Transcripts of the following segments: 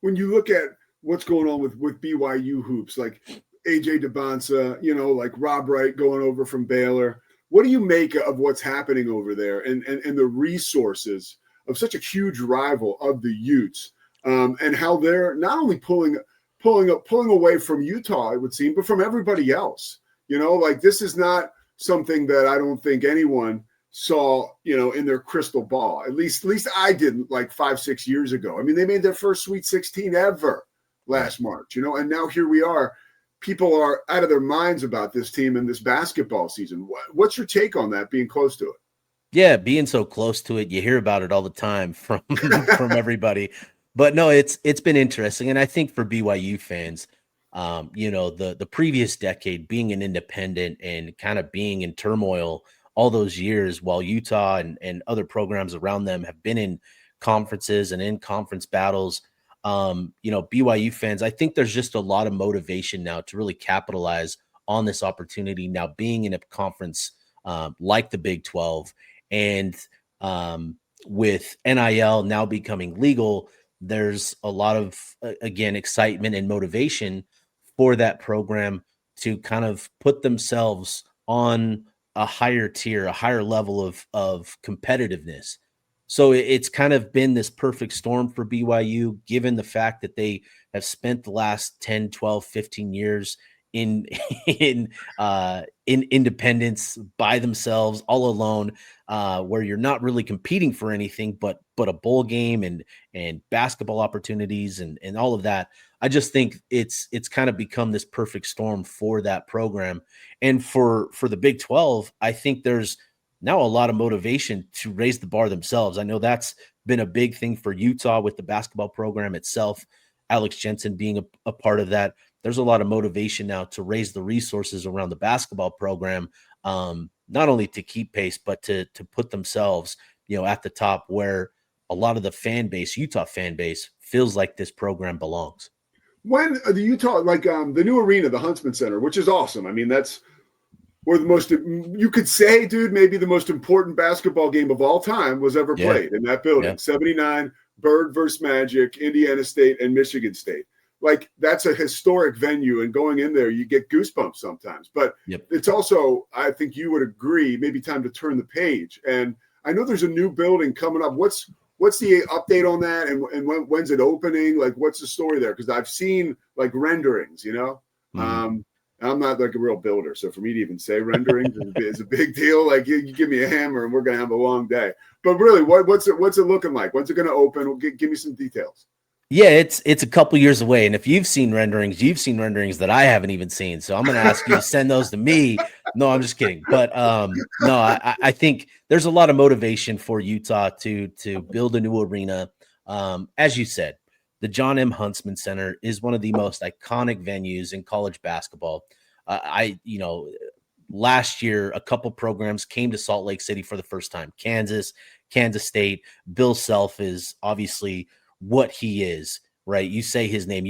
When you look at what's going on with BYU hoops, like AJ DeBonsa, like Rob Wright going over from Baylor, what do you make of what's happening over there and the resources of such a huge rival of the Utes, and how they're not only pulling away from Utah, it would seem, but from everybody else? Like, this is not something that I don't think anyone saw, in their crystal ball. At least I didn't, like 5-6 years ago. I mean, they made their first Sweet 16 ever last March, and now here we are. People are out of their minds about this team and this basketball season. What's your take on that, being close to it? Yeah, being so close to it, you hear about it all the time from everybody. But no, it's been interesting, and I think for BYU fans, the previous decade, being an independent and kind of being in turmoil all those years, while Utah and other programs around them have been in conferences and in conference battles. BYU fans, I think there's just a lot of motivation now to really capitalize on this opportunity now, being in a conference like the Big 12. And with NIL now becoming legal, there's a lot of, again, excitement and motivation for that program to kind of put themselves on a higher tier, a higher level of competitiveness. So it's kind of been this perfect storm for BYU, given the fact that they have spent the last 10, 12, 15 years in independence by themselves, all alone, where you're not really competing for anything but a bowl game and basketball opportunities and all of that. I just think it's kind of become this perfect storm for that program. And for the Big 12, I think there's now a lot of motivation to raise the bar themselves. I know that's been a big thing for Utah with the basketball program itself, Alex Jensen being a part of that. There's a lot of motivation now to raise the resources around the basketball program, not only to keep pace, but to put themselves, at the top where a lot of the fan base, Utah fan base, feels like this program belongs. When the Utah, like the new arena, the Huntsman Center, which is awesome. I mean, that's where the most, you could say, dude, maybe the most important basketball game of all time was ever played in that building. 79, Bird versus Magic, Indiana State and Michigan State. Like, that's a historic venue, and going in there, you get goosebumps sometimes. But it's also, I think you would agree, maybe time to turn the page. And I know there's a new building coming up. What's the update on that, and when's it opening? Like, what's the story there? Because I've seen like renderings, I'm not like a real builder, so for me to even say renderings is a big deal. Like, you give me a hammer and we're gonna have a long day. But really, what's it looking like? When's it gonna open? Give me some details. Yeah, it's a couple years away, and if you've seen renderings that I haven't even seen. So I'm going to ask you to send those to me. No, I'm just kidding. But no, I think there's a lot of motivation for Utah to build a new arena. As you said, the John M. Huntsman Center is one of the most iconic venues in college basketball. Last year, a couple programs came to Salt Lake City for the first time. Kansas State. Bill Self is obviously what he is, right? You say his name,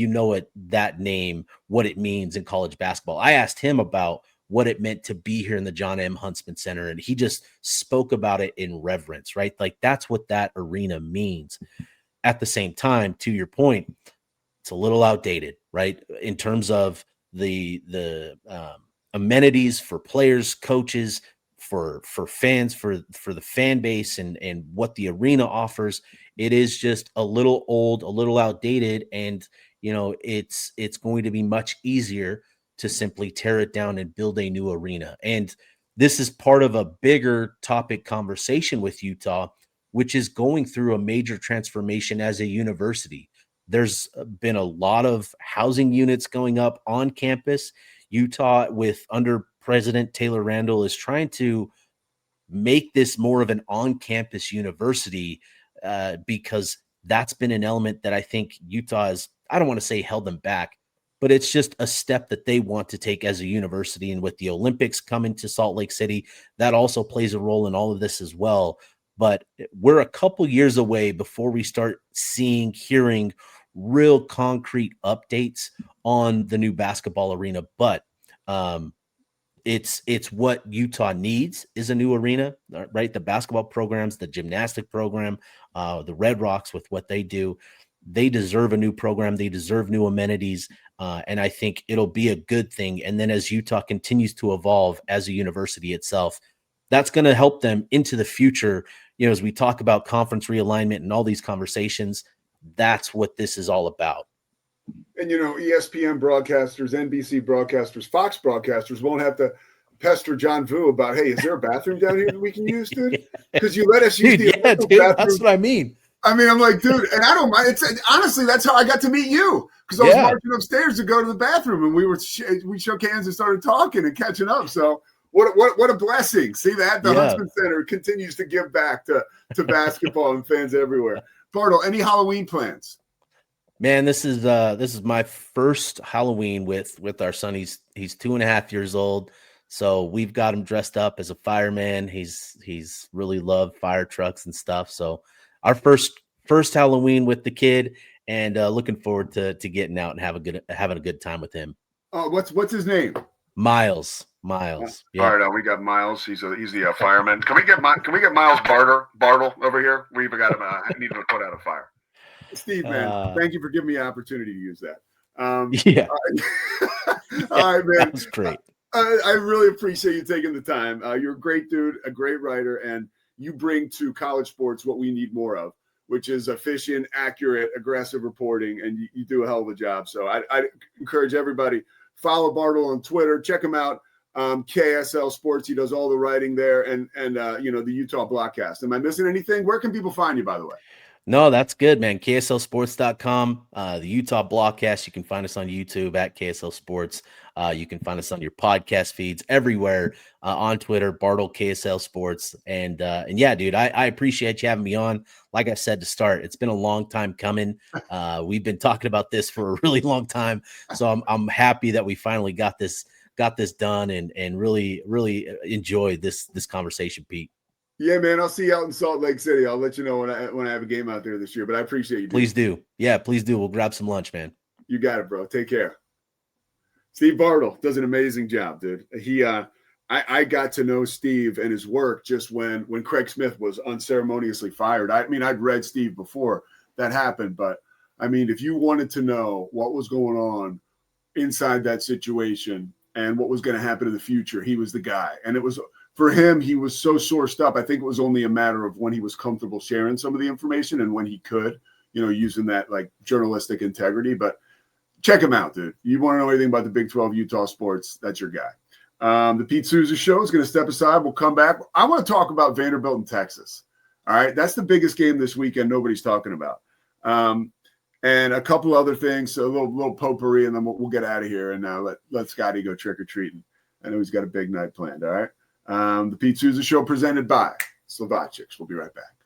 that name, what it means in college basketball. I asked him about what it meant to be here in the John M. Huntsman Center, and he just spoke about it in reverence, right? Like, that's what that arena means. At the same time, to your point, it's a little outdated, right? In terms of the amenities for players, coaches, for fans, for the fan base, and what the arena offers. It is just a little old, a little outdated, and it's going to be much easier to simply tear it down and build a new arena. And this is part of a bigger topic conversation with Utah, which is going through a major transformation as a university. There's been a lot of housing units going up on campus. Utah, under President Taylor Randall, is trying to make this more of an on-campus university, because that's been an element that I think Utah has, I don't want to say held them back, but it's just a step that they want to take as a university. And with the Olympics coming to Salt Lake City, that also plays a role in all of this as well. But we're a couple years away before we start hearing real concrete updates on the new basketball arena. But it's what Utah needs is a new arena, right? The basketball programs, the gymnastic program, the Red Rocks with what they do. they deserve a new program. They deserve new amenities. And I think it'll be a good thing. And then as Utah continues to evolve as a university itself, that's going to help them into the future. As we talk about conference realignment and all these conversations, that's what this is all about. And, ESPN broadcasters, NBC broadcasters, Fox broadcasters won't have to pester John Vu about, hey, is there a bathroom down here that we can use, dude? Because you let us use the dude, bathroom. That's what I mean. I'm like, dude, and I don't mind. Honestly, that's how I got to meet you, because I was marching upstairs to go to the bathroom, and we shook hands and started talking and catching up. So what a blessing. See that? The Huntsman Center continues to give back to basketball and fans everywhere. Bartle, any Halloween plans? Man, this is my first Halloween with our son. He's 2.5 years old. So we've got him dressed up as a fireman. He's really loved fire trucks and stuff. So our first Halloween with the kid, and looking forward to getting out and having a good time with him. Oh, what's his name? Miles. Yeah. All right, we got Miles. He's the fireman. Can we get Miles Bartle over here? We even got him. I need to put out a fire. Steve, man, thank you for giving me the opportunity to use that. Yeah. All right, man. That was great. I really appreciate you taking the time. You're a great dude, a great writer, and you bring to college sports what we need more of, which is efficient, accurate, aggressive reporting, and you do a hell of a job. So I encourage everybody, follow Bartle on Twitter. Check him out, KSL Sports. He does all the writing there, and the Utah Blockcast. Am I missing anything? Where can people find you, by the way? No, that's good, man. KSLsports.com, the Utah Blockcast. You can find us on YouTube at KSL Sports. You can find us on your podcast feeds everywhere, on Twitter, Bartle KSL Sports. And yeah, dude, I appreciate you having me on. Like I said to start, it's been a long time coming. We've been talking about this for a really long time. So I'm happy that we finally got this done and really, really enjoyed this conversation, Pete. Yeah, man, I'll see you out in Salt Lake City. I'll let you know when I have a game out there this year, but I appreciate you. Dude. Please do. Yeah, please do. We'll grab some lunch, man. You got it, bro. Take care. Steve Bartle does an amazing job, dude. I got to know Steve and his work just when Craig Smith was unceremoniously fired. I'd read Steve before that happened, but if you wanted to know what was going on inside that situation and what was going to happen in the future, he was the guy. And it was, for him, he was so sourced up. I think it was only a matter of when he was comfortable sharing some of the information and when he could, using that like journalistic integrity. But check him out, dude. You want to know anything about the Big 12 Utah sports, that's your guy. The Pete Souza Show is going to step aside. We'll come back. I want to talk about Vanderbilt and Texas. All right. That's the biggest game this weekend nobody's talking about. And a couple other things, so a little potpourri, and then we'll get out of here and let Scotty go trick-or-treating. I know he's got a big night planned, all right? The Pete Souza Show presented by Slovacics. We'll be right back.